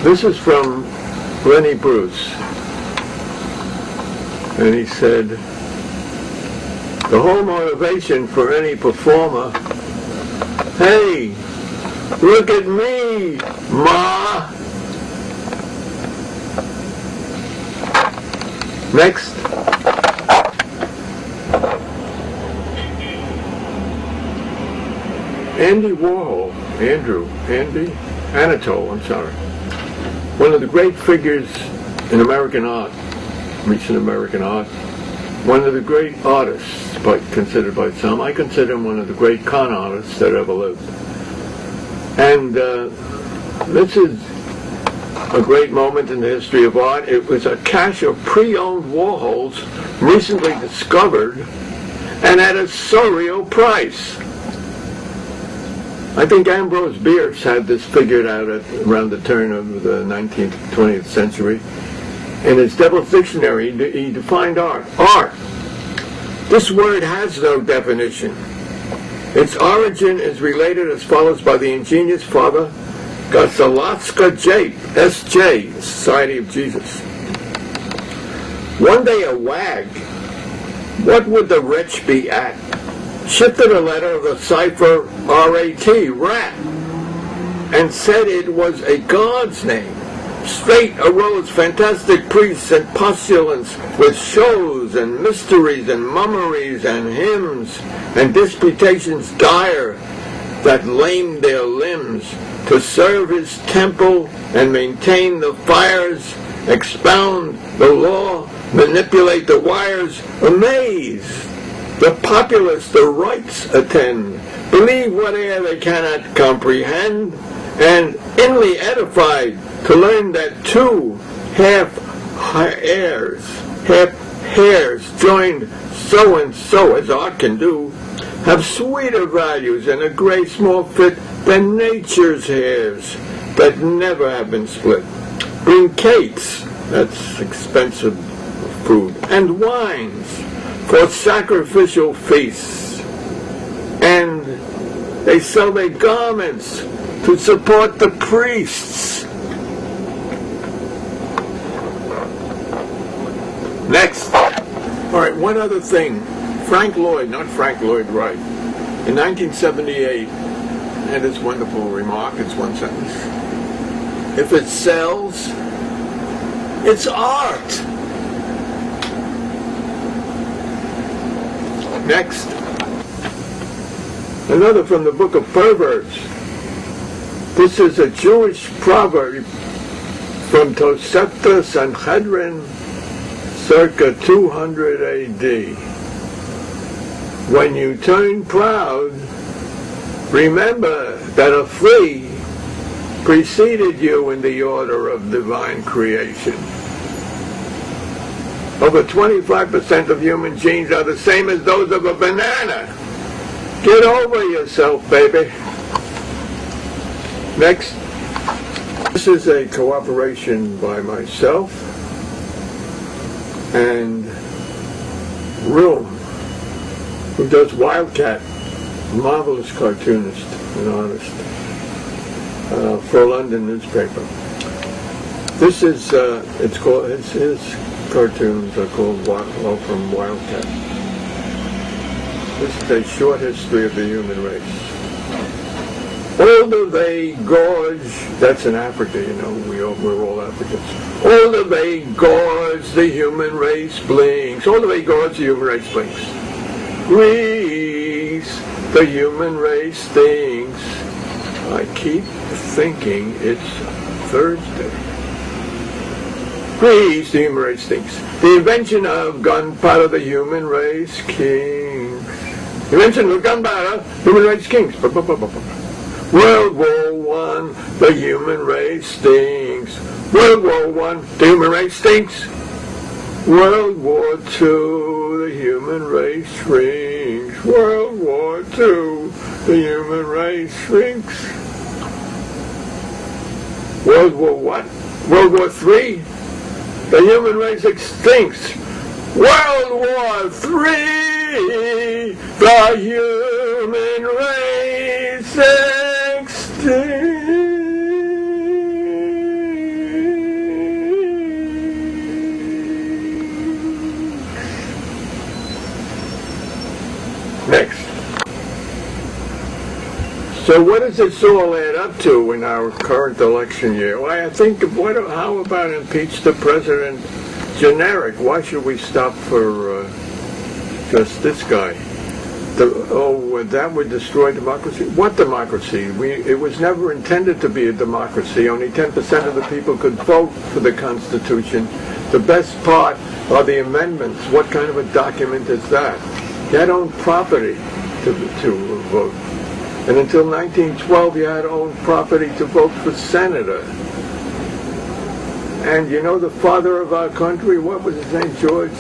This is from Lenny Bruce, and he said, the whole motivation for any performer, hey, look at me, Ma! Next. Anatole, I'm sorry. One of the great figures in American art, recent American art, one of the great artists, considered by some. I consider him one of the great con artists that ever lived. And this is a great moment in the history of art. It was a cache of pre-owned Warhols recently discovered and at a surreal price. I think Ambrose Bierce had this figured out around the turn of the 19th, 20th century. In his Devil's Dictionary, he defined art. Art. This word has no definition. Its origin is related as follows by the ingenious Father Gasalatska Jape, S.J., Society of Jesus. One day a wag, what would the wretch be at? Shifted a letter of the cipher R-A-T, rat, and said it was a god's name. Straight arose fantastic priests and postulants with shows and mysteries and mummeries and hymns and disputations dire that lamed their limbs to serve his temple and maintain the fires, expound the law, manipulate the wires, amaze the populace, the rites attend, believe whate'er they cannot comprehend, and inly edified to learn that two half hairs joined so and so, as art can do, have sweeter values and a grace more fit than nature's hairs that never have been split. Bring cates, that's expensive food, and wines for sacrificial feasts, and they sell their garments to support the priests. Next. All right, one other thing. Frank Lloyd, not Frank Lloyd Wright, in 1978, had this wonderful remark. It's one sentence. If it sells, it's art. Next. Another from the book of Perverbs. This is a Jewish proverb from Tosefta Sanhedrin, circa 200 A.D. When you turn proud, remember that a flea preceded you in the order of divine creation. Over 25% of human genes are the same as those of a banana. Get over yourself, baby. Next. This is a cooperation by myself and Room, who does Wildcat, marvelous cartoonist and artist, for a London newspaper. This is, it's called, his cartoons are called from Wildcat. This is a short history of the human race. Although they gorge, that's in Africa, you know, we're all Africans. Although they gorge, the human race blinks. Although they gorge, the human race blinks. Grease, the human race stinks. I keep thinking it's Thursday. Grease, the human race stinks. The invention of gunpowder, the human race kings. The invention of gunpowder, human race kings. World War I, the human race stinks. World War I, the human race stinks. World War II, the human race shrinks. World War II, the human race shrinks. World War what? World War III, the human race extincts. World War III, the human race extincts. Next. So what does this all add up to in our current election year? Well, I think, how about impeach the president generic? Why should we stop for just this guy? That would destroy democracy. What democracy? It was never intended to be a democracy. Only 10% of the people could vote for the Constitution. The best part are the amendments. What kind of a document is that? You had owned property to vote. And until 1912, you had owned property to vote for senator. And you know the father of our country, what was his name? George,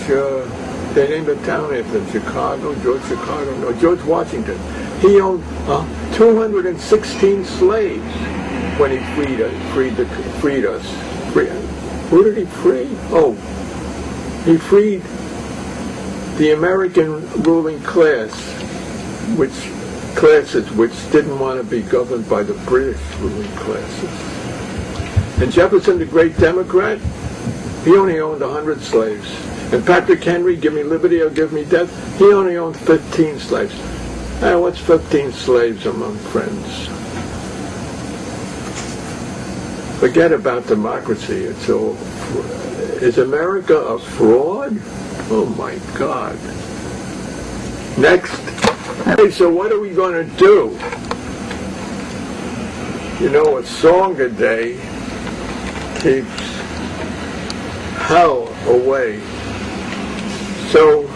they named a town after him, George Washington. He owned 216 slaves when he freed us. Who did he free? Oh, he freed the American ruling classes, which didn't want to be governed by the British ruling classes. And Jefferson, the great Democrat, he only owned 100 slaves. And Patrick Henry, give me liberty or give me death, he only owned 15 slaves. Now, what's 15 slaves among friends? Forget about democracy. It's all. Is America a fraud? Oh my God. Next. Hey, so what are we going to do? You know, a song a day keeps hell away. So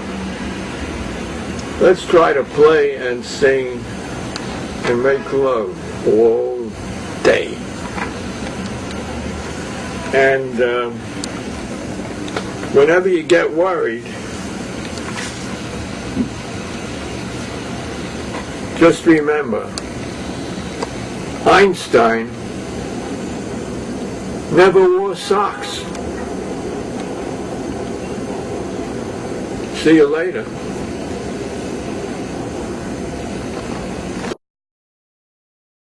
let's try to play and sing and make love all day. And whenever you get worried, just remember, Einstein never wore socks. See you later.